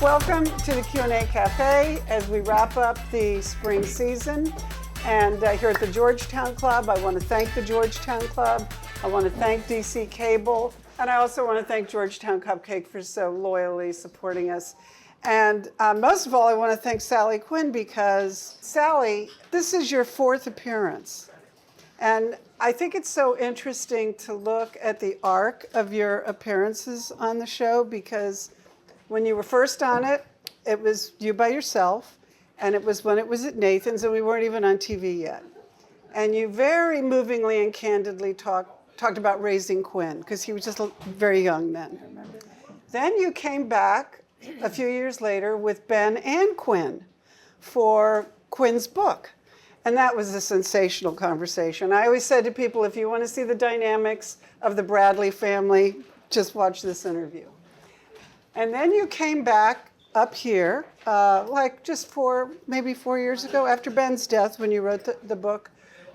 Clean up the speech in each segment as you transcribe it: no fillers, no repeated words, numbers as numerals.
Welcome to the Q&A Cafe as we wrap up the spring season. And here at the Georgetown Club, I want to thank the Georgetown Club. I want to thank DC Cable. And I also want to thank Georgetown Cupcake for so loyally supporting us. And most of all, I want to thank Sally Quinn because, Sally, this is your fourth appearance. And I think it's so interesting to look at the arc of your appearances on the show because when you were first on it, it was you by yourself, and it was when it was at Nathan's, and we weren't even on TV yet. And you very movingly and candidly talked about raising Quinn, because he was just very young then. Then you came back a few years later with Ben and Quinn for Quinn's book. And that was a sensational conversation. I always said to people, if you want to see the dynamics of the Bradley family, just watch this interview. And then you came back up here, like just maybe 4 years ago, after Ben's death, when you wrote the book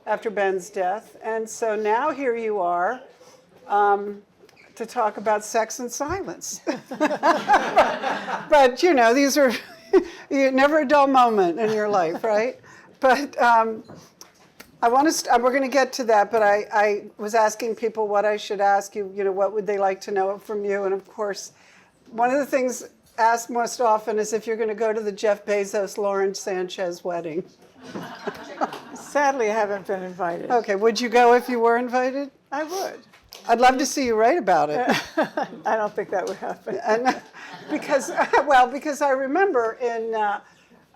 after Ben's death. And so now here you are to talk about sex and silence. But you know, these are never a dull moment in your life, right? But we're going to get to that, but I was asking people what I should ask you, what would they like to know from you? And of course, one of the things asked most often is if you're going to go to the Jeff Bezos, Lauren Sanchez wedding. Sadly, I haven't been invited. Okay, would you go if you were invited? I would. I'd love to see you write about it. I don't think that would happen. And, because I remember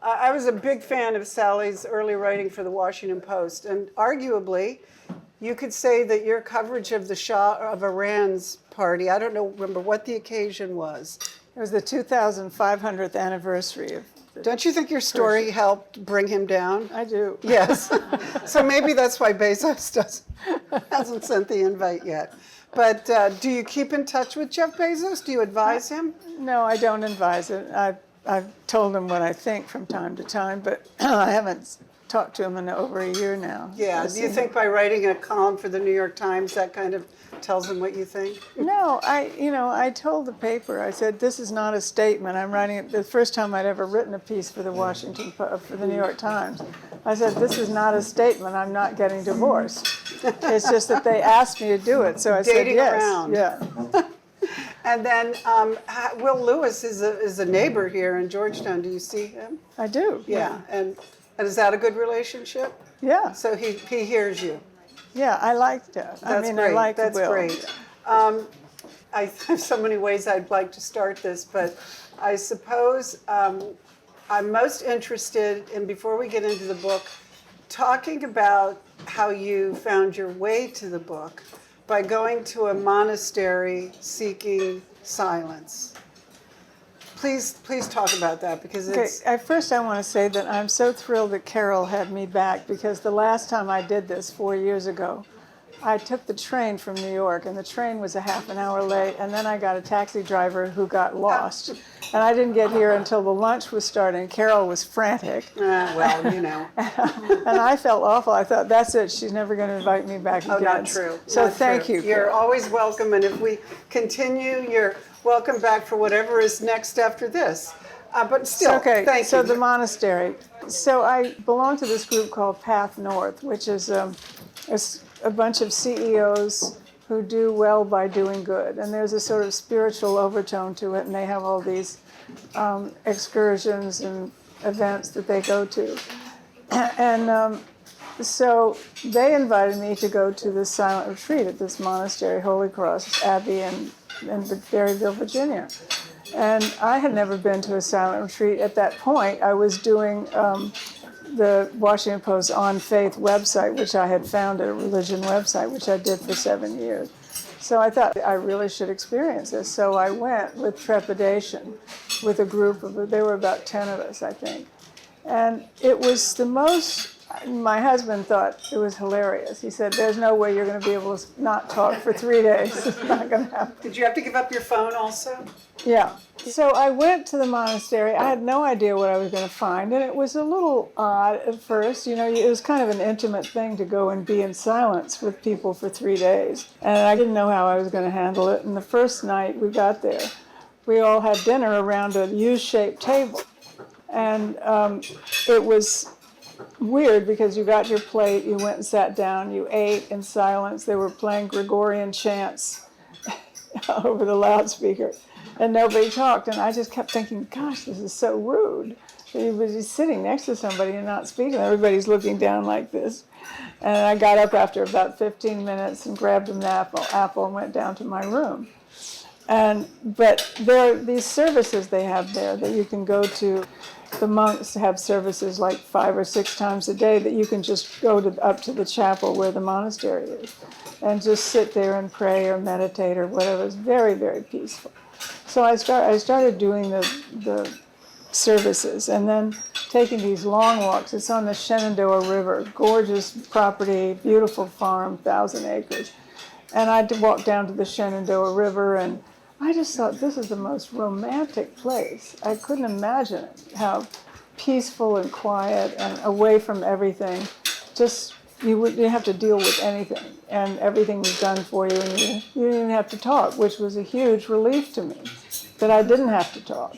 I was a big fan of Sally's early writing for the Washington Post, and arguably, you could say that your coverage of the Shah of Iran's party, I don't remember what the occasion was. It was the 2500th anniversary of Don't you think your story helped bring him down? I do. Yes. So maybe that's why Bezos hasn't sent the invite yet. But do you keep in touch with Jeff Bezos? Do you advise him? No, I don't advise it. I've told him what I think from time to time, but I haven't talked to him in over a year now. Yeah. Do you think by writing a column for the New York Times that kind of tells him what you think? No, I told the paper, I said, this is not a statement. I'm writing it the first time I'd ever written a piece for the for the New York Times. I said, this is not a statement. I'm not getting divorced. It's just that they asked me to do it, so I said yes. Around. Yeah. And then Will Lewis is a neighbor here in Georgetown. Do you see him? I do. Yeah. And is that a good relationship? Yeah. So he hears you. Yeah, I like that. That's great. I like That's Will. great. I have so many ways I'd like to start this, but I suppose I'm most interested in, before we get into the book, talking about how you found your way to the book by going to a monastery seeking silence. Please talk about that because it's... Okay, first I want to say that I'm so thrilled that Carol had me back because the last time I did this 4 years ago, I took the train from New York and the train was a half an hour late and then I got a taxi driver who got lost. And I didn't get here until the lunch was starting. Carol was frantic. Well, you know. And I felt awful. I thought, that's it. She's never going to invite me back again. Oh, not true. So not thank true. you, You're Carol. always welcome, and if we continue, you're welcome back for whatever is next after this. But still, okay, thank you. so the monastery. So I belong to this group called Path North, which is a bunch of CEOs who do well by doing good. And there's a sort of spiritual overtone to it, and they have all these excursions and events that they go to. And so they invited me to go to this silent retreat at this monastery, Holy Cross Abbey in Berryville, Virginia. And I had never been to a silent retreat. At that point, I was doing the Washington Post On Faith website, which I had founded, a religion website, which I did for 7 years. So I thought I really should experience this. So I went with trepidation with a group of, there were about 10 of us, I think. And it was the most, my husband thought it was hilarious. He said, there's no way you're going to be able to not talk for 3 days. It's not going to happen. Did you have to give up your phone also? Yeah. So I went to the monastery. I had no idea what I was going to find, and it was a little odd at first. You know, it was kind of an intimate thing to go and be in silence with people for 3 days. And I didn't know how I was going to handle it. And the first night we got there, we all had dinner around a U-shaped table. And it was weird because you got your plate, you went and sat down, you ate in silence. They were playing Gregorian chants over the loudspeaker, and nobody talked. And I just kept thinking, gosh, this is so rude. He was sitting next to somebody and not speaking. Everybody's looking down like this. And I got up after about 15 minutes and grabbed an apple and went down to my room. But there are these services they have there that you can go to. The monks have services like 5 or 6 times a day that you can just go up to the chapel where the monastery is and just sit there and pray or meditate or whatever. It's very, very peaceful. So I started doing the services and then taking these long walks. It's on the Shenandoah River, gorgeous property, beautiful farm, 1,000 acres. And I'd walk down to the Shenandoah River, and I just thought, this is the most romantic place. I couldn't imagine it, how peaceful and quiet and away from everything. Just, you didn't have to deal with anything, and everything was done for you, and you didn't even have to talk, which was a huge relief to me, that I didn't have to talk.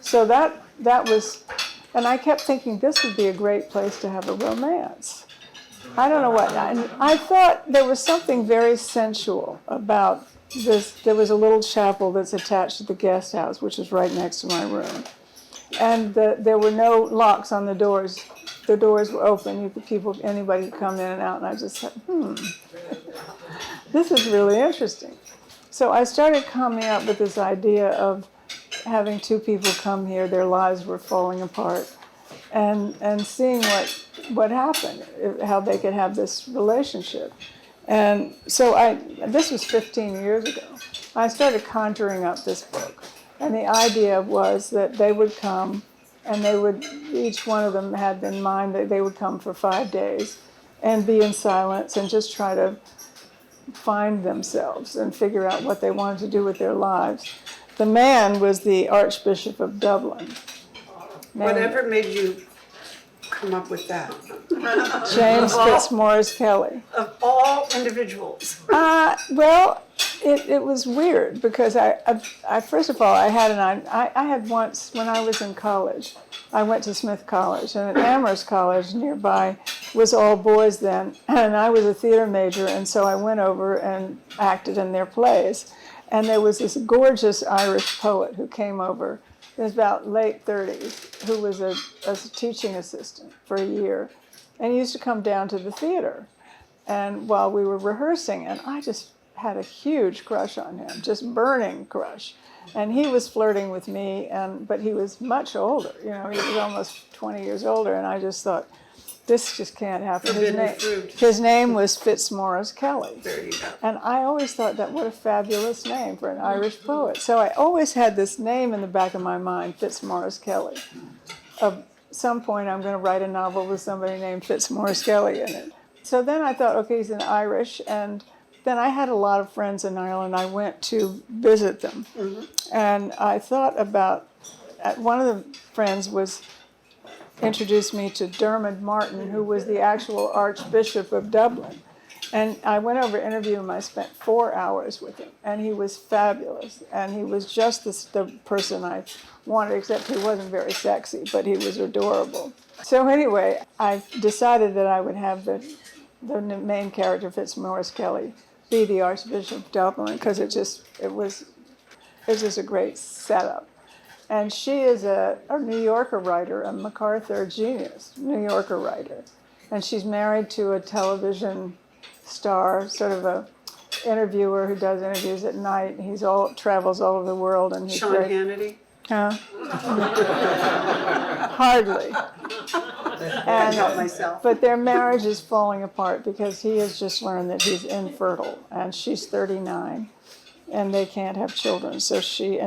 So that was, and I kept thinking this would be a great place to have a romance. I don't know what, I thought there was something very sensual about this. There was a little chapel that's attached to the guest house, which is right next to my room. And there were no locks on the doors. The doors were open. Anybody could come in and out, and I just thought, this is really interesting. So I started coming up with this idea of having 2 people come here, their lives were falling apart, and seeing what happened, how they could have this relationship. And so this was 15 years ago. I started conjuring up this book. And the idea was that they would come, and each one of them had in mind that they would come for 5 days and be in silence and just try to find themselves and figure out what they wanted to do with their lives. The man was the Archbishop of Dublin. Whatever made you come up with that? James Fitzmaurice Kelly. Of all individuals. Well, it was weird because I first of all, I had once, when I was in college, I went to Smith College, and at Amherst College nearby was all boys then, and I was a theater major, and so I went over and acted in their plays. And there was this gorgeous Irish poet who came over. He was about late 30s, who was a teaching assistant for a year. And he used to come down to the theater and while we were rehearsing, and I just had a huge crush on him, just burning crush. And he was flirting with me, but he was much older. He was almost 20 years older, and I just thought, this just can't happen. His name was Fitzmaurice Kelly. There you go. And I always thought that what a fabulous name for an Irish poet. So I always had this name in the back of my mind, Fitzmaurice Kelly. At some point I'm going to write a novel with somebody named Fitzmaurice Kelly in it. So then I thought, okay, he's an Irish, and then I had a lot of friends in Ireland. I went to visit them. Mm-hmm. And I thought about, one of the friends introduced me to Dermot Martin, who was the actual Archbishop of Dublin. And I went over to interview him. I spent 4 hours with him, and he was fabulous. And he was just the person I wanted, except he wasn't very sexy, but he was adorable. So anyway, I decided that I would have the main character, Fitzmaurice Kelly, be the Archbishop of Dublin, because it was just a great setup. And she is a New Yorker writer, a MacArthur genius, New Yorker writer. And she's married to a television star, sort of a interviewer who does interviews at night. Travels all over the world. And he's Sean Hannity? Huh? Hardly. I help myself. But their marriage is falling apart because he has just learned that he's infertile, and she's 39, and they can't have children. So she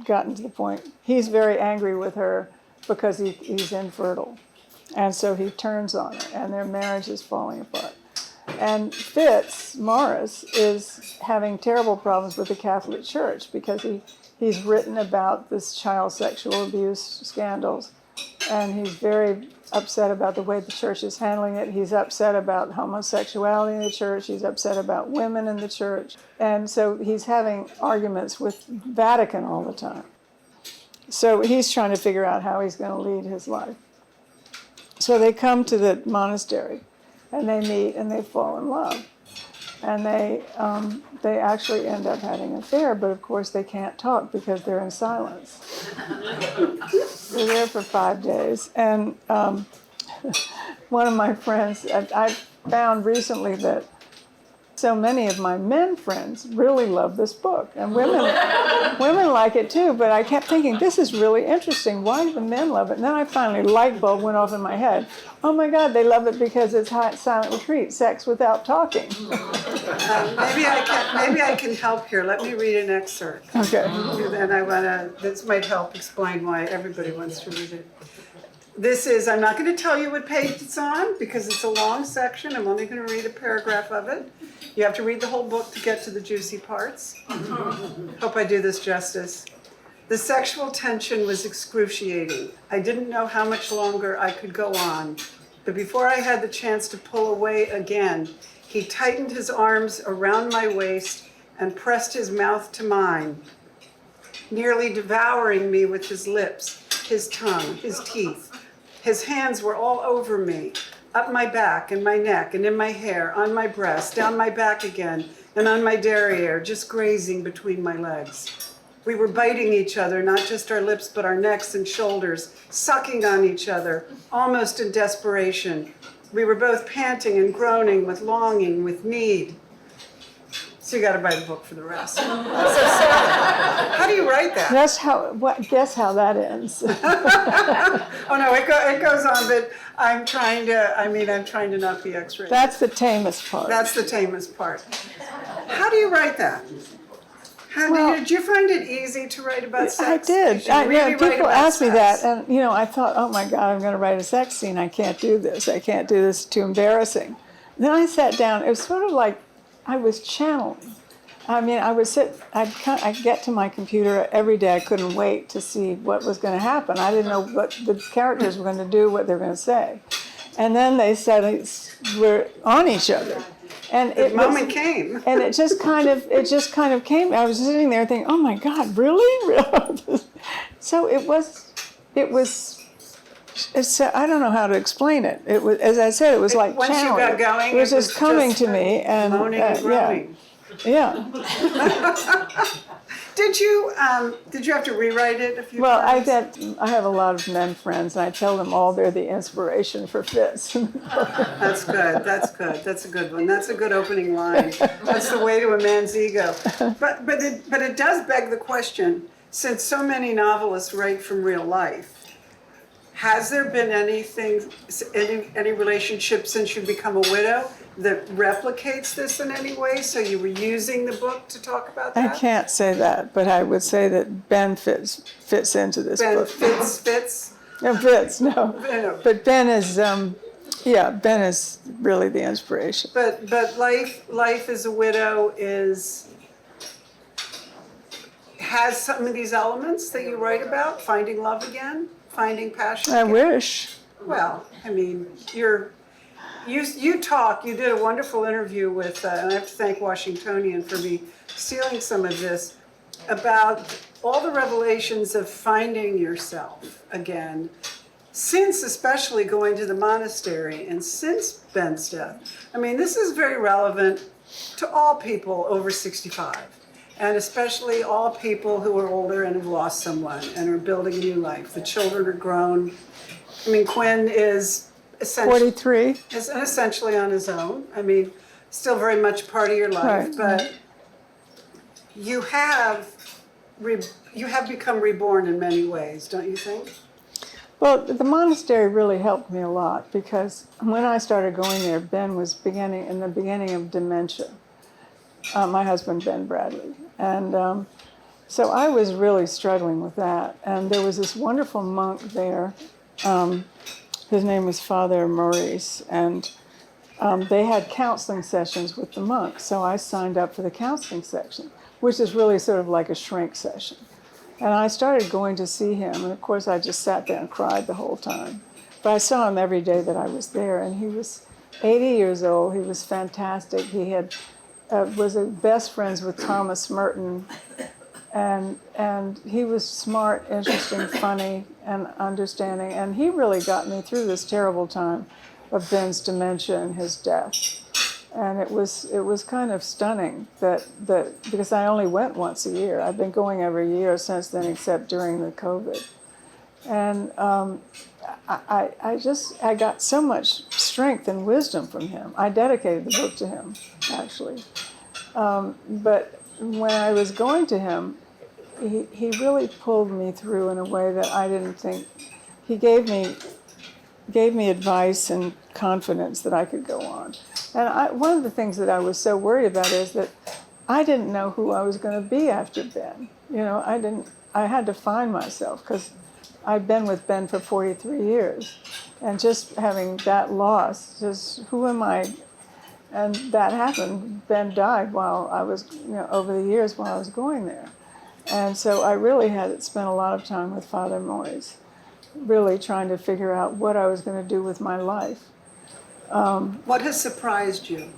gotten to the point, he's very angry with her because he's infertile. And so he turns on her, and their marriage is falling apart. And Fitzmaurice is having terrible problems with the Catholic Church because he's written about this child sexual abuse scandals, and he's very upset about the way the church is handling it. He's upset about homosexuality in the church. He's upset about women in the church. And so he's having arguments with Vatican all the time. So he's trying to figure out how he's going to lead his life. So they come to the monastery, and they meet, and they fall in love. And they actually end up having an affair, but of course they can't talk because they're in silence. They're there for 5 days. And one of my friends, I found recently that so many of my men friends really love this book. And women like it too, but I kept thinking, this is really interesting. Why do the men love it? And then I finally, light bulb went off in my head. Oh my God, they love it because it's silent retreat, sex without talking. Maybe I can help here. Let me read an excerpt. Okay. And this might help explain why everybody wants to read it. This is, I'm not going to tell you what page it's on because it's a long section. I'm only going to read a paragraph of it. You have to read the whole book to get to the juicy parts. Hope I do this justice. The sexual tension was excruciating. I didn't know how much longer I could go on. But before I had the chance to pull away again, he tightened his arms around my waist and pressed his mouth to mine, nearly devouring me with his lips, his tongue, his teeth. His hands were all over me, up my back and my neck and in my hair, on my breast, down my back again, and on my derriere, just grazing between my legs. We were biting each other, not just our lips, but our necks and shoulders, sucking on each other, almost in desperation. We were both panting and groaning with longing, with need. So you got to buy the book for the rest. So sad. How do you write that? Guess how that ends. Oh no, it goes on, but I'm trying to not be X-rated. That's the tamest part. That's the tamest part. How do you write that? Did you find it easy to write about sex? I did. People ask me sex? that, and I thought, oh my God, I'm going to write a sex scene. I can't do this. It's too embarrassing. Then I sat down. It was sort of like I was channeling. I'd get to my computer every day. I couldn't wait to see what was going to happen. I didn't know what the characters were going to do, what they were going to say. And then they said we're on each other. And the moment came. And it just kind of came. I was sitting there thinking, oh my God, really? So it was, I don't know how to explain it. It was, as I said, it was like once channeling. You got going, it was just coming to me. And moaning and groaning. Yeah. Did you have to rewrite it a few times? Well, I have a lot of men friends, and I tell them all they're the inspiration for Fitz. That's good. That's a good one. That's a good opening line. That's the way to a man's ego. But it does beg the question, since so many novelists write from real life, has there been any relationship since you've become a widow that replicates this in any way? So you were using the book to talk about that? I can't say that, but I would say that Ben fits into this book. Ben fits? No, Fitz, no. But Ben is, Ben is really the inspiration. But life as a widow has some of these elements that you write about, finding love again, finding passion I again. wish. Well, you did a wonderful interview with, and I have to thank Washingtonian for me stealing some of this, about all the revelations of finding yourself again, since especially going to the monastery and since Ben's death. This is very relevant to all people over 65, and especially all people who are older and have lost someone and are building a new life. The children are grown. Quinn is essentially 43. Is essentially on his own. Still very much part of your life, Right. but you have become reborn in many ways, don't you think? Well, the monastery really helped me a lot because when I started going there, Ben was in the beginning of dementia. My husband, Ben Bradley. And so I was really struggling with that. And there was this wonderful monk there. His name was Father Maurice. And they had counseling sessions with the monks. So I signed up for the counseling section, which is really sort of like a shrink session. And I started going to see him, and of course I just sat there and cried the whole time. But I saw him every day that I was there, and he was 80 years old. He was fantastic. He had was best friends with Thomas Merton, and he was smart, interesting, funny, and understanding. And he really got me through this terrible time of Ben's dementia and his death. And it was kind of stunning that because I only went once a year. I've been going every year since then, except during the COVID. And I got so much strength and wisdom from him. I dedicated the book to him, actually. But when I was going to him, he really pulled me through in a way that I didn't think. He gave me advice and confidence that I could go on. And one of the things that I was so worried about is that I didn't know who I was going to be after Ben. I had to find myself because I'd been with Ben for 43 years. And just having that loss, just who am I? And that happened. Ben died while I was, over the years while I was going there. And so I really had spent a lot of time with Father Moyes, really trying to figure out what I was going to do with my life. What has surprised you?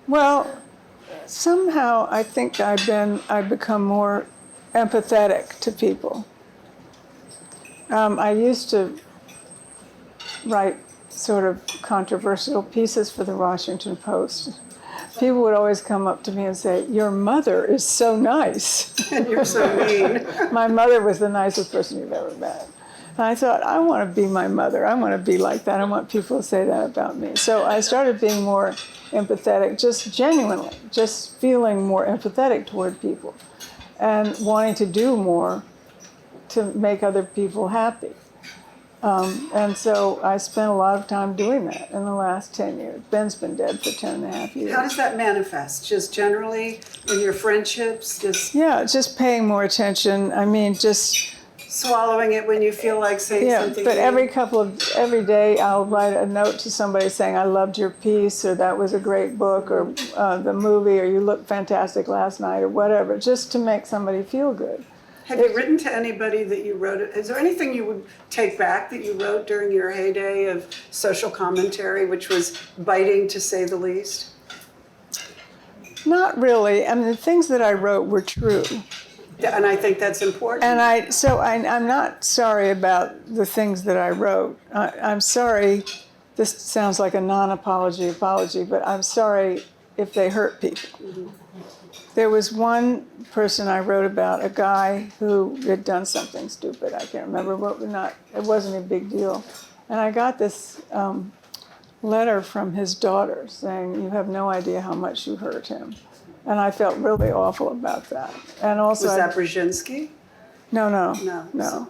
Well, somehow I think I've become more empathetic to people. I used to write sort of controversial pieces for the Washington Post. People would always come up to me and say, "Your mother is so nice." And you're so mean. My mother was the nicest person you've ever met. And I thought, I want to be my mother. I want to be like that. I want people to say that about me. So I started being more empathetic, just genuinely, just feeling more empathetic toward people and wanting to do more to make other people happy. And so I spent a lot of time doing that in the last 10 years. Ben's been dead for 10 and a half years. How does that manifest? Just generally in your friendships? Yeah, just paying more attention. I mean, just swallowing it when you feel like saying something. But every day I'll write a note to somebody saying, "I loved your piece," or "That was a great book," or the movie, or "You looked fantastic last night," or whatever, just to make somebody feel good. Have you written to anybody that you wrote? Is there anything you would take back that you wrote during your heyday of social commentary, which was biting to say the least? Not really. I mean, the things that I wrote were true. And I think that's important. And I'm not sorry about the things that I wrote. I'm sorry, this sounds like a non-apology, but I'm sorry if they hurt people. Mm-hmm. There was one person I wrote about, a guy who had done something stupid. I can't remember it wasn't a big deal. And I got this letter from his daughter saying, "You have no idea how much you hurt him." And I felt really awful about that. And also, was that Brzezinski? No.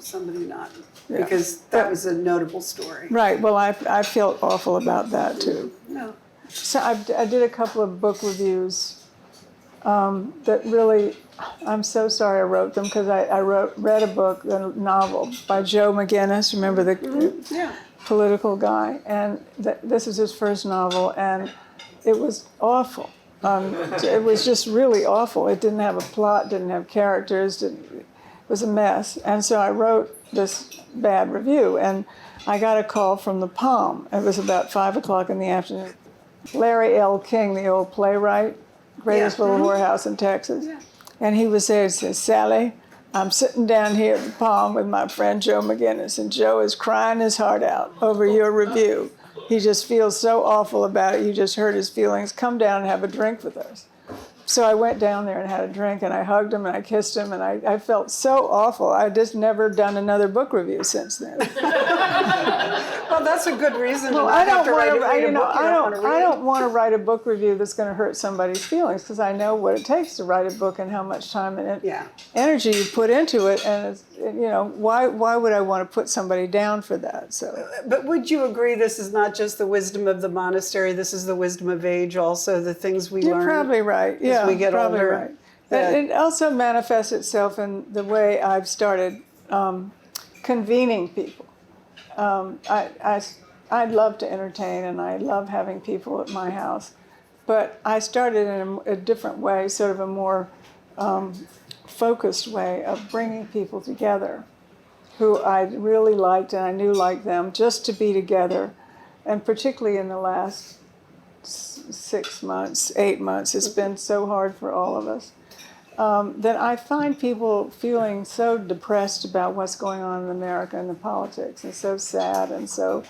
Somebody not, Yeah. because that was a notable story. Right. Well, I felt awful about that too. No. So I did a couple of book reviews that really, I'm so sorry I wrote them because I read a book, a novel by Joe McGinnis. Remember the political guy? And this is his first novel, and it was awful. It was just really awful. It didn't have a plot, didn't have characters, it was a mess. And so I wrote this bad review, and I got a call from the Palm. It was about 5 o'clock in the afternoon. Larry L. King, the old playwright, greatest little whorehouse in Texas. Yeah. And he was there and said, "Sally, I'm sitting down here at the Palm with my friend Joe McGinnis, and Joe is crying his heart out over your review. He just feels so awful about it. You just hurt his feelings. Come down and have a drink with us." So I went down there and had a drink, and I hugged him and I kissed him, and I felt so awful. I just never done another book review since then. Well, that's a good reason. Well, to not have to write a book I don't want to write a book review that's going to hurt somebody's feelings, because I know what it takes to write a book and how much time and energy you put into it, and why would I want to put somebody down for that? So. But would you agree this is not just the wisdom of the monastery? This is the wisdom of age, also the things we learn. You're probably right. Yeah, we get probably older. Right. It also manifests itself in the way I've started convening people. I love to entertain, and I love having people at my house, but I started in a different way, sort of a more focused way of bringing people together who I really liked and I knew liked them, just to be together. And particularly in the last 6 months, 8 months, it's been so hard for all of us. That I find people feeling so depressed about what's going on in America and the politics, and so sad, and so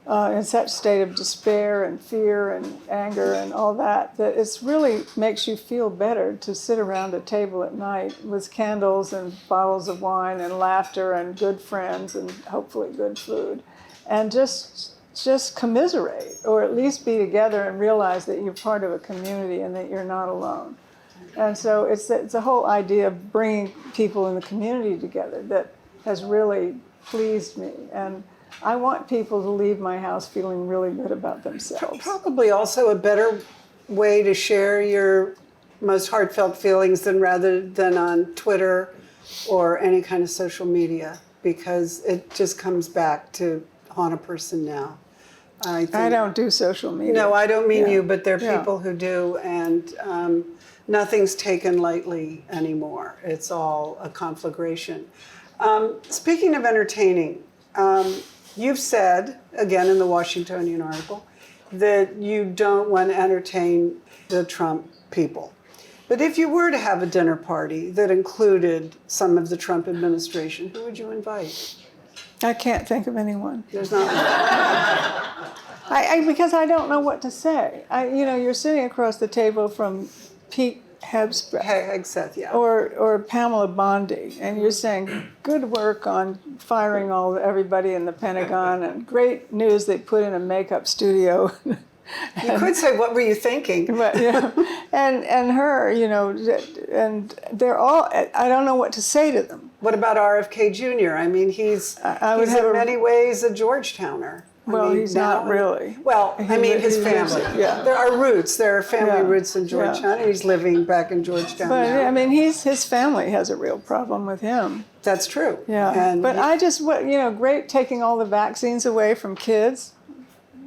in such state of despair and fear and anger and all that, that it's really makes you feel better to sit around a table at night with candles and bottles of wine and laughter and good friends and hopefully good food, and just commiserate, or at least be together and realize that you're part of a community and that you're not alone. And so it's the whole idea of bringing people in the community together that has really pleased me. And I want people to leave my house feeling really good about themselves. Probably also a better way to share your most heartfelt feelings rather than on Twitter or any kind of social media, because it just comes back to haunt a person now. I don't do social media. No, I don't mean you, but there are people who do, and nothing's taken lightly anymore. It's all a conflagration. Speaking of entertaining, you've said, again in the Washingtonian article, that you don't want to entertain the Trump people. But if you were to have a dinner party that included some of the Trump administration, who would you invite? I can't think of anyone. There's not one. Because I don't know what to say. You're sitting across the table from Pete Hegseth, yeah. Or Pamela Bondi, and you're saying, good work on firing everybody in the Pentagon, and great news they put in a makeup studio. You could say, what were you thinking? But, and her, and they're all, I don't know what to say to them. What about RFK Jr.? I mean, he's in many ways a Georgetowner. He's not really. Well, his family. There are roots. There are family roots in Georgetown. And he's living back in Georgetown now. But, his family has a real problem with him. That's true. Yeah. But great taking all the vaccines away from kids.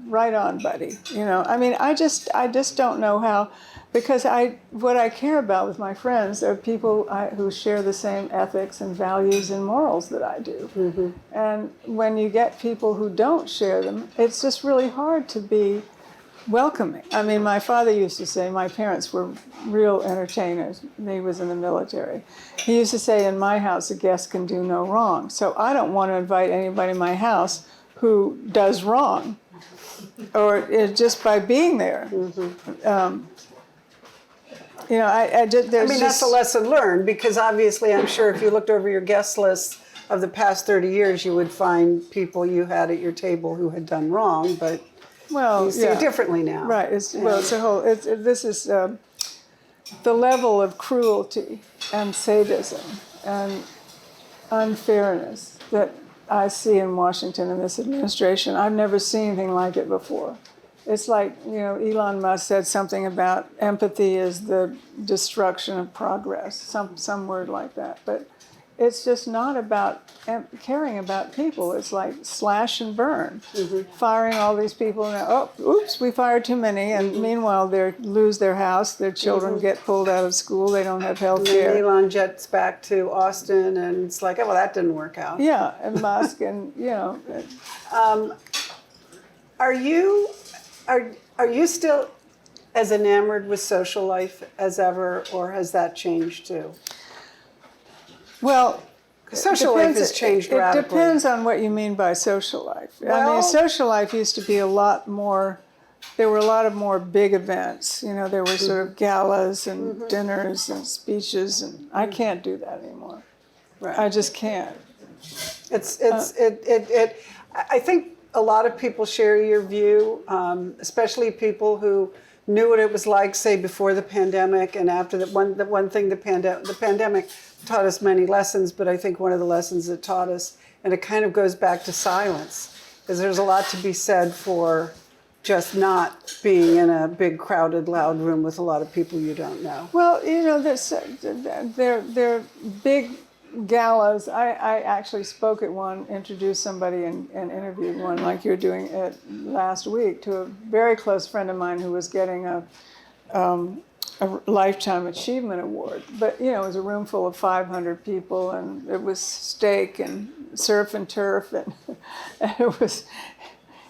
Right on, buddy. I just don't know how, because what I care about with my friends are people who share the same ethics and values and morals that I do. Mm-hmm. And when you get people who don't share them, it's just really hard to be welcoming. My father used to say, my parents were real entertainers. He was in the military. He used to say, in my house, a guest can do no wrong. So I don't want to invite anybody in my house who does wrong, or just by being there. Mm-hmm. That's a lesson learned, because obviously I'm sure if you looked over your guest list of the past 30 years, you would find people you had at your table who had done wrong, but you see it differently now. Right. This is the level of cruelty and sadism and unfairness that I see in Washington in this administration. I've never seen anything like it before. It's like, Elon Musk said something about empathy is the destruction of progress, some word like that. But it's just not about caring about people. It's like slash and burn, firing all these people. And, oops, we fired too many. And meanwhile, they lose their house. Their children get pulled out of school. They don't have health care. And Elon jets back to Austin, and it's like, that didn't work out. Yeah, and Musk, and Are you still as enamored with social life as ever, or has that changed too? Well, social life has changed radically. It depends on what you mean by social life. Social life used to be a lot more. There were a lot of more big events. There were sort of galas and dinners and speeches, and I can't do that anymore. Right. I just can't. I think a lot of people share your view, especially people who knew what it was like, say, before the pandemic and after the one thing the pandemic taught us many lessons, but I think one of the lessons it taught us, and it kind of goes back to silence, is there's a lot to be said for just not being in a big, crowded, loud room with a lot of people you don't know. Well, they're big galas. I actually spoke at one, introduced somebody and interviewed one like you're doing it last week to a very close friend of mine who was getting a Lifetime Achievement Award. But, you know, it was a room full of 500 people, and it was steak and surf and turf, and, and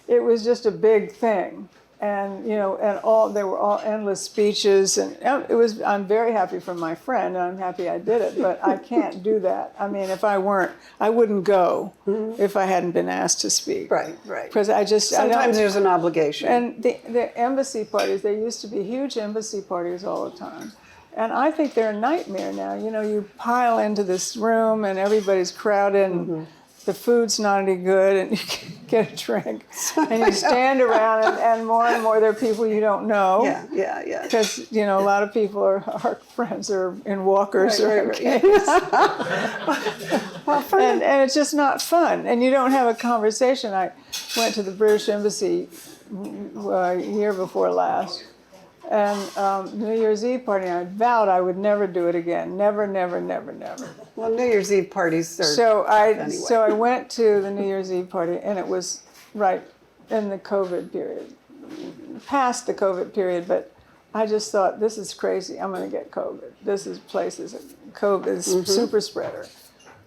it was just a big thing. And, you know, they were all endless speeches, and I'm very happy for my friend, and I'm happy I did it, but I can't do that. I mean, if I weren't, I wouldn't go if I hadn't been asked to speak. Right. Because Sometimes there's an obligation. And the embassy parties, there used to be huge embassy parties all the time. And I think they're a nightmare now. You know, you pile into this room and everybody's crowded, and the food's not any good, and you can't get a drink. And you stand around, and more there are people you don't know. Yeah. Because, you know, a lot of people our friends are in walkers or Right. Well, and it's just not fun. And you don't have a conversation. I went to the British Embassy year before last, and New Year's Eve party, and I vowed I would never do it again. Never. Well, New Year's Eve parties are So anyway. I went to the New Year's Eve party, and it was right in the COVID period, past the COVID period, but I just thought, this is crazy. I'm going to get COVID. This place is COVID, is super spreader.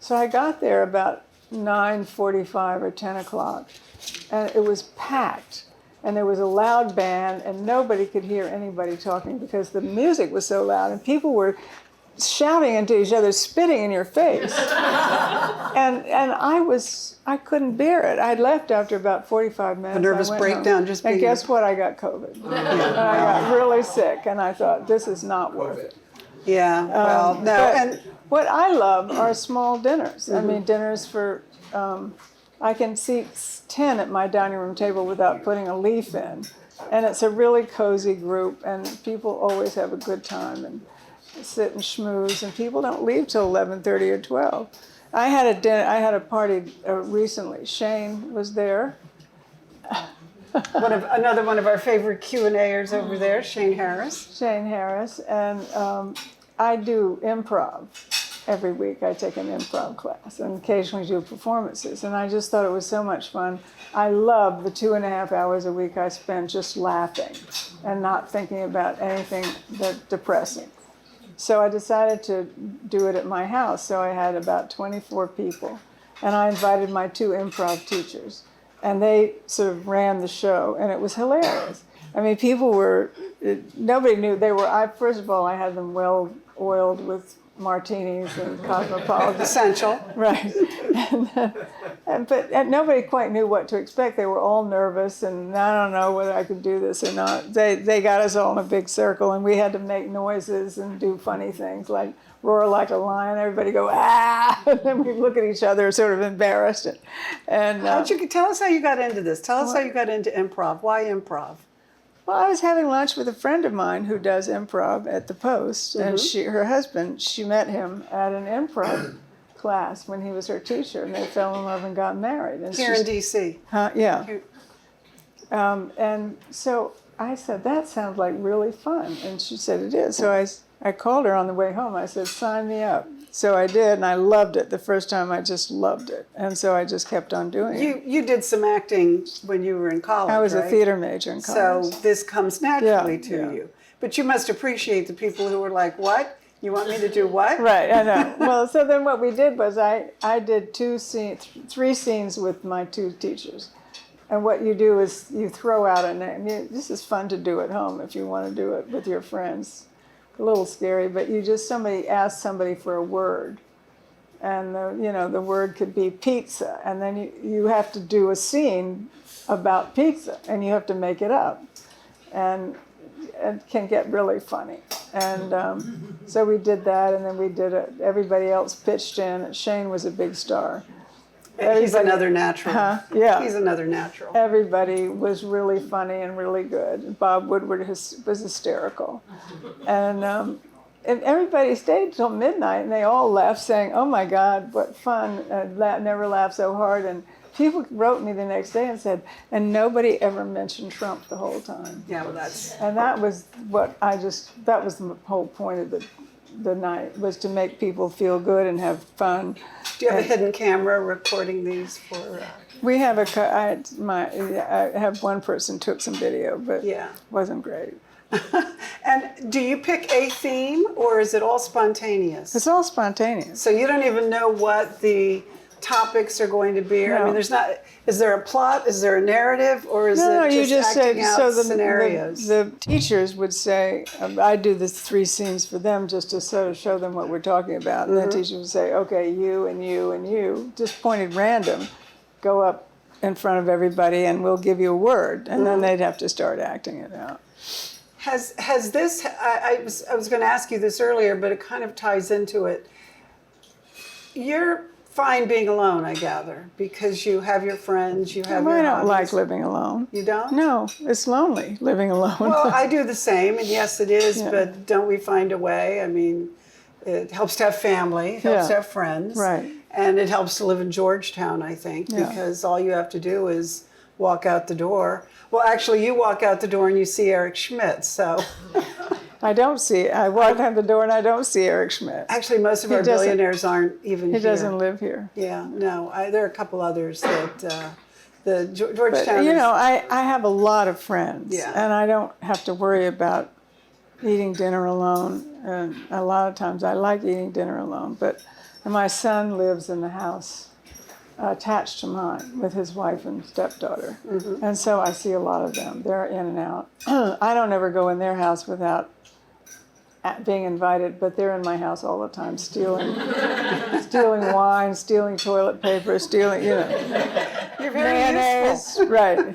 So I got there about 9:45 or 10 o'clock, and it was packed. And there was a loud band, and nobody could hear anybody talking because the music was so loud, and people were shouting into each other, spitting in your face. and I couldn't bear it. I left after about 45 minutes. A nervous breakdown just being. And guess what? I got COVID. And I got really sick, and I thought, this is not worth it. Yeah, well, no. But And what I love are small dinners. I mean, dinners for, I can seat 10 at my dining room table without putting a leaf in. And it's a really cozy group, and people always have a good time and sit and schmooze, and people don't leave till 11:30 or 12. I had a party recently. Shane was there. another one of our favorite Q&A'ers over there, Shane Harris. And I do improv. Every week I take an improv class and occasionally do performances. And I just thought it was so much fun. I love the 2.5 hours a week I spend just laughing and not thinking about anything that's depressing. So I decided to do it at my house. So I had about 24 people. And I invited my 2 improv teachers. And they sort of ran the show. And it was hilarious. I mean, nobody knew first of all, I had them well oiled with martinis and cosmopolitan. Essential. Right. But nobody quite knew what to expect. They were all nervous, and I don't know whether I could do this or not. They got us all in a big circle, and we had to make noises and do funny things like roar like a lion. Everybody go, ah! And then we look at each other sort of embarrassed. And Tell us how you got into this. Tell us how you got into improv. Why improv? Well, I was having lunch with a friend of mine who does improv at the Post, and her husband, she met him at an improv class when he was her teacher, and they fell in love and got married. And Here in D.C. Yeah. And so I said, that sounds like really fun. And she said, it is. So I called her on the way home. I said, sign me up. So I did, and I loved it. The first time I just loved it. And so I just kept on doing it. You did some acting when you were in college, I was right? a theater major in college. So this comes naturally to Yeah. you. But you must appreciate the people who were like, what? You want me to do what? Right, I know. Well, so then what we did was I did 3 scenes with my 2 teachers. And what you do is you throw out a name. This is fun to do at home if you want to do it with your friends. A little scary, but somebody asks somebody for a word. And the word could be pizza. And then you have to do a scene about pizza, and you have to make it up. And it can get really funny. And so we did that, and then we did it. Everybody else pitched in. Shane was a big star. He's another natural. Yeah. He's another natural. Everybody was really funny and really good. Bob Woodward was hysterical. And everybody stayed till midnight, and they all left saying, oh my God, what fun. Never laughed so hard. And people wrote me the next day and said, and nobody ever mentioned Trump the whole time. Yeah, well, that's... And that was that was the whole point of the night, was to make people feel good and have fun. Do you have a hidden camera recording these for... We have I have one person took some video, but Yeah. wasn't great. And do you pick a theme, or is it all spontaneous? It's all spontaneous. So you don't even know what the topics are going to be? I No. mean, there's not, is there a plot, is there a narrative, or is No, it you just just acting say, out so scenarios? the teachers would say, I do the 3 scenes for them just to sort of show them what we're talking about. And the teacher would say, okay, you and you and you, just pointed random, go up in front of everybody and we'll give you a word. And then they'd have to start acting it out. Has this, I was going to ask you this earlier, but it kind of ties into it. You're fine being alone, I gather, because you have your friends, you have your I don't hobbies. like living alone. You don't? No, it's lonely living alone. Well, I do the same, and yes, it is, Yeah. but don't we find a way? I mean, it helps to have family, it helps Yeah. to have friends. Right. And it helps to live in Georgetown, I think, Yeah. because all you have to do is walk out the door. Well, actually, you walk out the door and you see Eric Schmidt, so. I walk out the door and I don't see Eric Schmidt. Actually, most of He our doesn't- billionaires aren't even He here. doesn't live here. Yeah, no, there are a couple others that the But, Georgetown. you know, I have a lot of friends, Yeah. and I don't have to worry about eating dinner alone. And a lot of times I like eating dinner alone, but my son lives in the house attached to mine with his wife and stepdaughter. And so I see a lot of them. They're in and out. I don't ever go in their house without being invited, but they're in my house all the time, stealing wine, stealing toilet paper, stealing, you know, You're very mayonnaise. Right.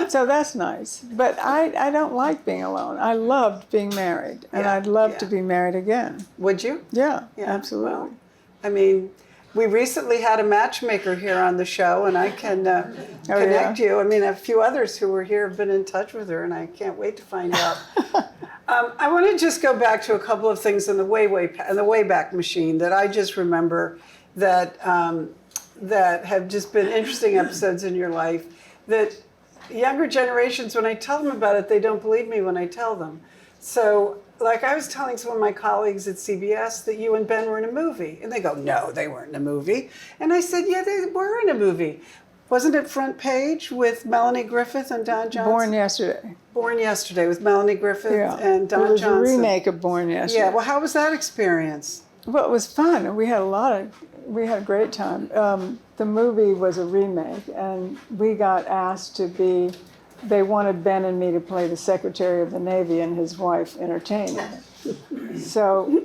So that's nice. But I don't like being alone. I loved being married, and Yeah, I'd love yeah. to be married again. Would you? Yeah, Yeah, absolutely. well, I mean, we recently had a matchmaker here on the show, and I can connect you. I mean, a few others who were here have been in touch with her, and I can't wait to find out. I want to just go back to a couple of things in the Wayback Machine that I just remember that that have just been interesting episodes in your life. That younger generations, when I tell them about it, they don't believe me when I tell them. So, like I was telling some of my colleagues at CBS that you and Ben were in a movie. And they go, no, they weren't in a movie. And I said, yeah, they were in a movie. Wasn't it Front Page with Melanie Griffith and Don Johnson? Born Yesterday. Born Yesterday with Melanie Griffith Yeah. and Don It was Johnson. a remake of Born Yesterday. Yeah, well, how was that experience? Well, it was fun. We had a great time. The movie was a remake, and we got asked to be, they wanted Ben and me to play the Secretary of the Navy and his wife entertaining. So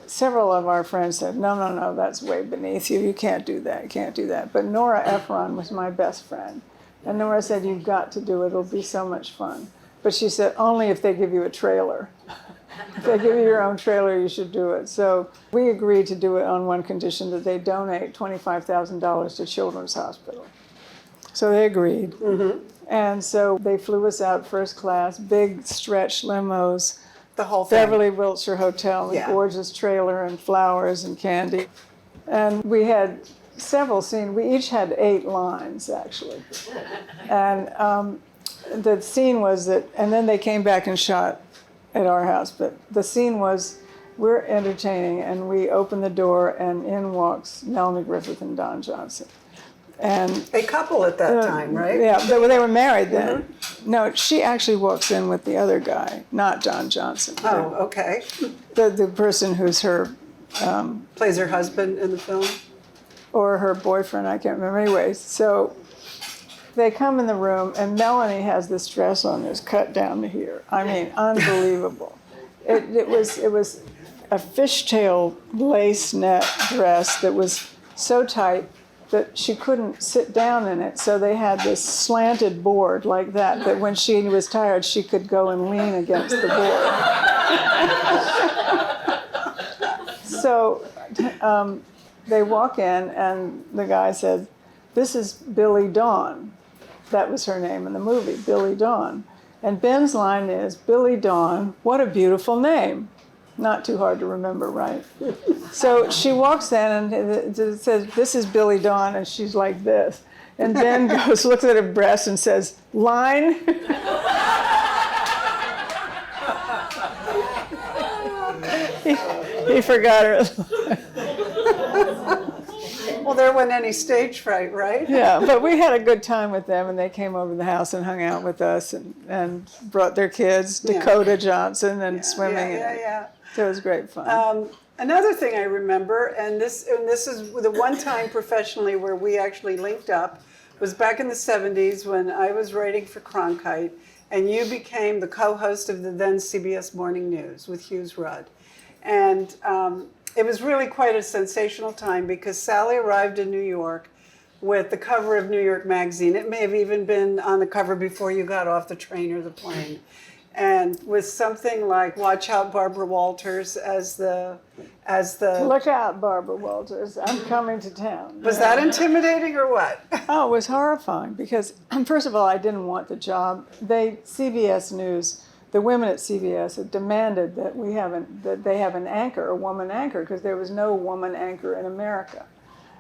several of our friends said, no, that's way beneath you. You can't do that. But Nora Ephron was my best friend. And Nora said, you've got to do it. It'll be so much fun. But she said, only if they give you a trailer. If they give you your own trailer, you should do it. So we agreed to do it on one condition, that they donate $25,000 to Children's Hospital. So they agreed. And so they flew us out first class, big stretch limos, The whole thing. Beverly Wilshire Hotel, a Yeah. gorgeous trailer and flowers and candy. And we had several scenes. We each had 8 lines, actually. And the scene was that, and then they came back and shot at our house, but the scene was, we're entertaining, and we open the door, and in walks Melanie Griffith and Don Johnson. And A couple at that time, right? yeah, they were married then. No, she actually walks in with the other guy, not Don Johnson. Oh, okay. The person who's her, Plays her husband in the film. or her boyfriend, I can't remember. Anyways, so they come in the room, and Melanie has this dress on that's cut down to here. I mean, unbelievable. It was a fishtail lace net dress that was so tight that she couldn't sit down in it. So they had this slanted board like that when she was tired, she could go and lean against the board. So they walk in, and the guy said, this is Billy Dawn. That was her name in the movie, Billy Dawn. And Ben's line is, Billy Dawn, what a beautiful name. Not too hard to remember, right? So she walks in and it says, this is Billy Dawn, and she's like this. And Ben goes, looks at her breast and says, line? he forgot her. Well, there wasn't any stage fright, right? Yeah, but we had a good time with them, and they came over to the house and hung out with us, and brought their kids, Dakota Johnson, and swimming. Yeah. So it was great fun. Another thing I remember, and this is the one time professionally where we actually linked up, was back in the 70s when I was writing for Cronkite, and you became the co-host of the then CBS Morning News with Hughes Rudd. And it was really quite a sensational time because Sally arrived in New York with the cover of New York Magazine. It may have even been on the cover before you got off the train or the plane. And with something like "Watch out, Barbara Walters" as the Look out, Barbara Walters! I'm coming to town. Was that intimidating or what? Oh, it was horrifying because first of all, I didn't want the job. CBS News, the women at CBS had demanded that they have an anchor, a woman anchor, because there was no woman anchor in America.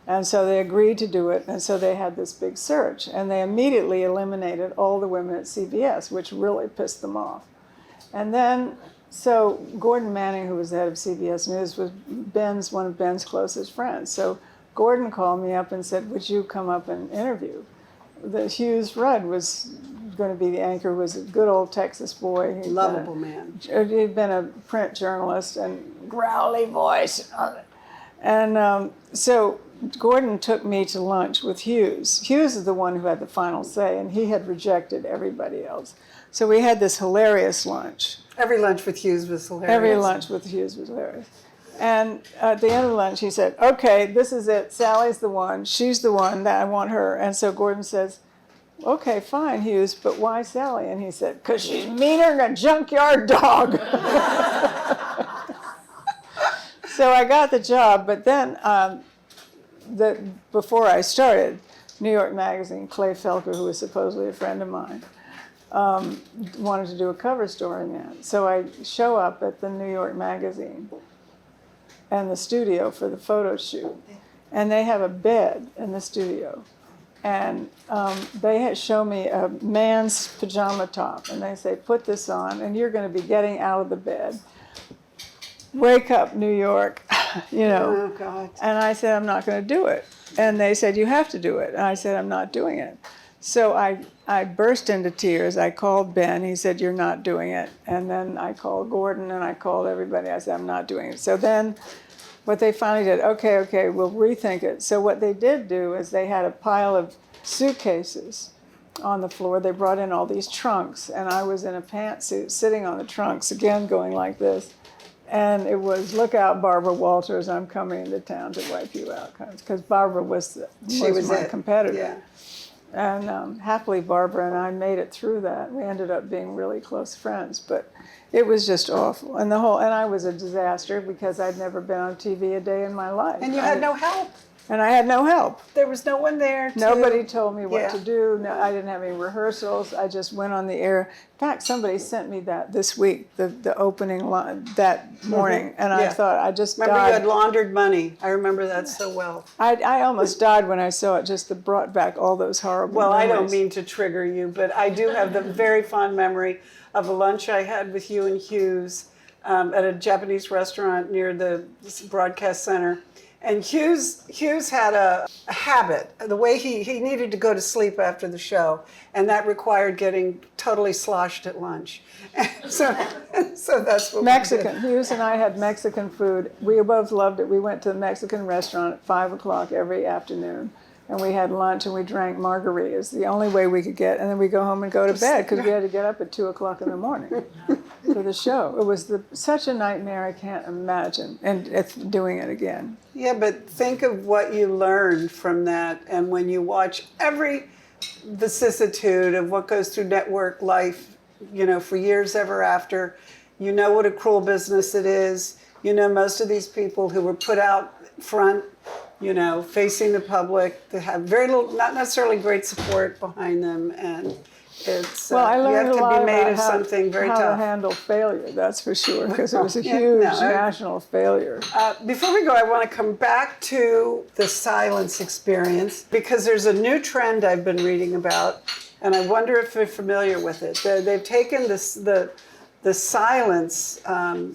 And so they agreed to do it, and so they had this big search. And they immediately eliminated all the women at CBS, which really pissed them off. And then, so Gordon Manning, who was the head of CBS News, was one of Ben's closest friends. So Gordon called me up and said, would you come up and interview? The Hughes Rudd was going to be the anchor, was a good old Texas boy. Lovable man. He'd been a print journalist and growly voice. And so Gordon took me to lunch with Hughes. Hughes is the one who had the final say, and he had rejected everybody else. So we had this hilarious lunch. Every lunch with Hughes was hilarious. Every lunch with Hughes was hilarious. And at the end of the lunch, he said, okay, this is it. Sally's the one. She's the one that I want her. And so Gordon says, okay, fine, Hughes, but why Sally? And he said, because she's meaner than a junkyard dog. So I got the job, but then before I started, New York Magazine, Clay Felker, who was supposedly a friend of mine, wanted to do a cover story on that. So I show up at the New York Magazine and the studio for the photo shoot, and they have a bed in the studio. And they show me a man's pajama top, and they say, put this on, and you're going to be getting out of the bed. Wake up, New York, Oh, God. And I said, I'm not going to do it. And they said, you have to do it. And I said, I'm not doing it. So I burst into tears. I called Ben. He said, you're not doing it. And then I called Gordon, and I called everybody. I said, I'm not doing it. So then what they finally did, okay, we'll rethink it. So what they did do is they had a pile of suitcases on the floor. They brought in all these trunks, and I was in a pantsuit sitting on the trunks, again going like this. And it was, look out, Barbara Walters, I'm coming into town to wipe you out. Because Barbara was my competitor. Yeah. And happily, Barbara and I made it through that. We ended up being really close friends. But it was just awful. And I was a disaster because I'd never been on TV a day in my life. And you had no help. And I had no help. There was no one there. Nobody told me what to do. No, I didn't have any rehearsals. I just went on the air. In fact, somebody sent me that this week, the opening line that morning, and I thought I just remember died. You had laundered money. I remember that so well. I almost died when I saw it. Just brought back all those horrible Well, memories. I don't mean to trigger you, but I do have the very fond memory of a lunch I had with you and Hughes at a Japanese restaurant near the broadcast center. And Hughes had a habit, the way he needed to go to sleep after the show, and that required getting totally sloshed at lunch. And so that's what Mexican. we did. Hughes and I had Mexican food. We both loved it. We went to the Mexican restaurant at 5 o'clock every afternoon, and we had lunch and we drank margaritas, the only way we could get, and then we go home and go to bed because we had to get up at 2 o'clock in the morning for the show. It was such a nightmare, I can't imagine, and it's doing it again. Yeah, but think of what you learned from that, and when you watch every vicissitude of what goes through network life, for years ever after, you know what a cruel business it is. You know most of these people who were put out front, facing the public, they have very little, not necessarily great support behind them, and it's I learned you a lot have to be made about of something very how tough. to handle failure, that's for sure, because it was a huge national failure. Before we go, I want to come back to the silence experience, because there's a new trend I've been reading about, and I wonder if you're familiar with it. They've taken the silence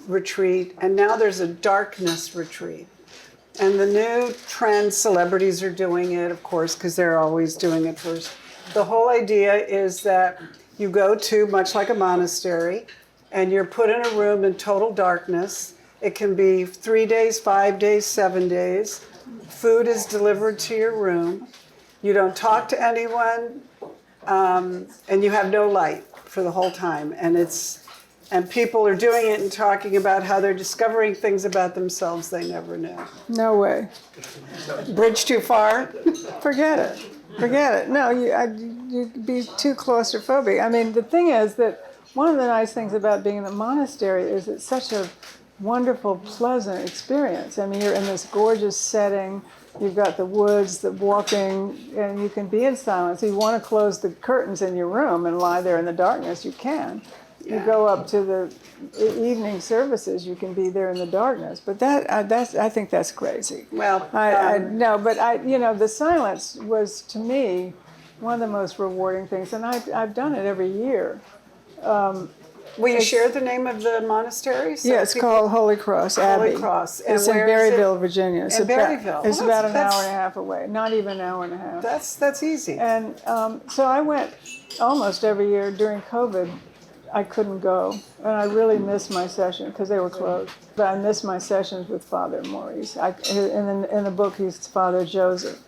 retreat, and now there's a darkness retreat. And the new trend, celebrities are doing it, of course, because they're always doing it first. The whole idea is that you go to, much like a monastery, and you're put in a room in total darkness. It can be 3 days, 5 days, 7 days. Food is delivered to your room. You don't talk to anyone, and you have no light for the whole time. And people are doing it and talking about how they're discovering things about themselves they never knew. No way. Bridge too far? Forget it. Forget it. No, you'd be too claustrophobic. I mean, the thing is that one of the nice things about being in the monastery is it's such a wonderful, pleasant experience. I mean, you're in this gorgeous setting. You've got the woods, the walking, and you can be in silence. If you want to close the curtains in your room and lie there in the darkness, you can. Yeah. You go up to the evening services, you can be there in the darkness. But I think that's crazy. Well, No, but the silence was, to me, one of the most rewarding things. And I've done it every year. will you share the name of the monastery? So Yeah, it's called Holy Cross Abbey. Holy Cross. And It's in where is it? Berryville, Virginia. It's In Berryville. It's Well, about an that's- hour and a half away. Not even an hour and a half. That's easy. And so I went almost every year. During COVID, I couldn't go. And I really missed my session because they were closed. But I missed my sessions with Father Maurice. In the book, he's Father Joseph.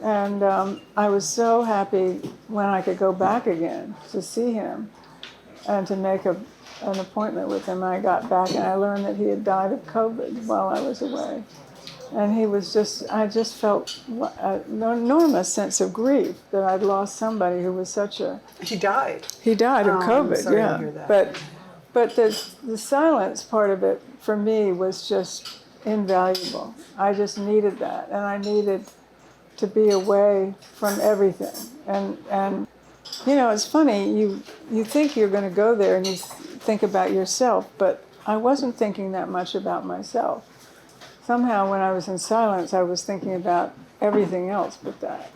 And I was so happy when I could go back again to see him and to make an appointment with him. I got back and I learned that he had died of COVID while I was away. And I just felt an enormous sense of grief that I'd lost somebody who was such a... He died. He died of Oh, I'm COVID, sorry to yeah. hear that. But the silence part of it for me was just invaluable. I just needed that, and I needed to be away from everything. And it's funny, you think you're going to go there and you think about yourself, but I wasn't thinking that much about myself. Somehow when I was in silence, I was thinking about everything else but that.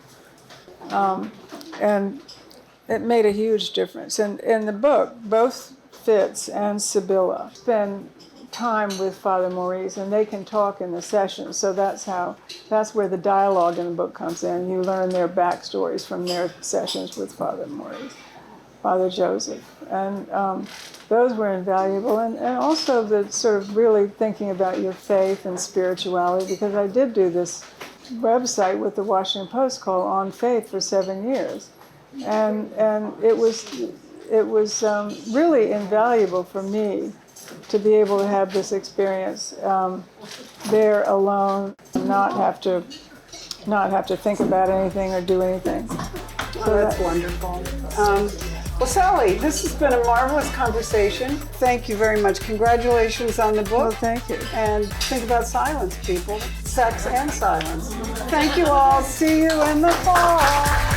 And it made a huge difference. And in the book, both Fitz and Sibylla spend time with Father Maurice, and they can talk in the sessions. So that's where the dialogue in the book comes in. You learn their backstories from their sessions with Father Maurice, Father Joseph. And those were invaluable. And also the sort of really thinking about your faith and spirituality, because I did do this website with the Washington Post called On Faith for 7 years. And it was really invaluable for me to be able to have this experience there alone, not have to think about anything or do anything. Oh, that's wonderful. Well, Sally, this has been a marvelous conversation. Thank you very much. Congratulations on the book. Well, thank you. And think about silence, people. Sex and silence. Thank you all. See you in the fall.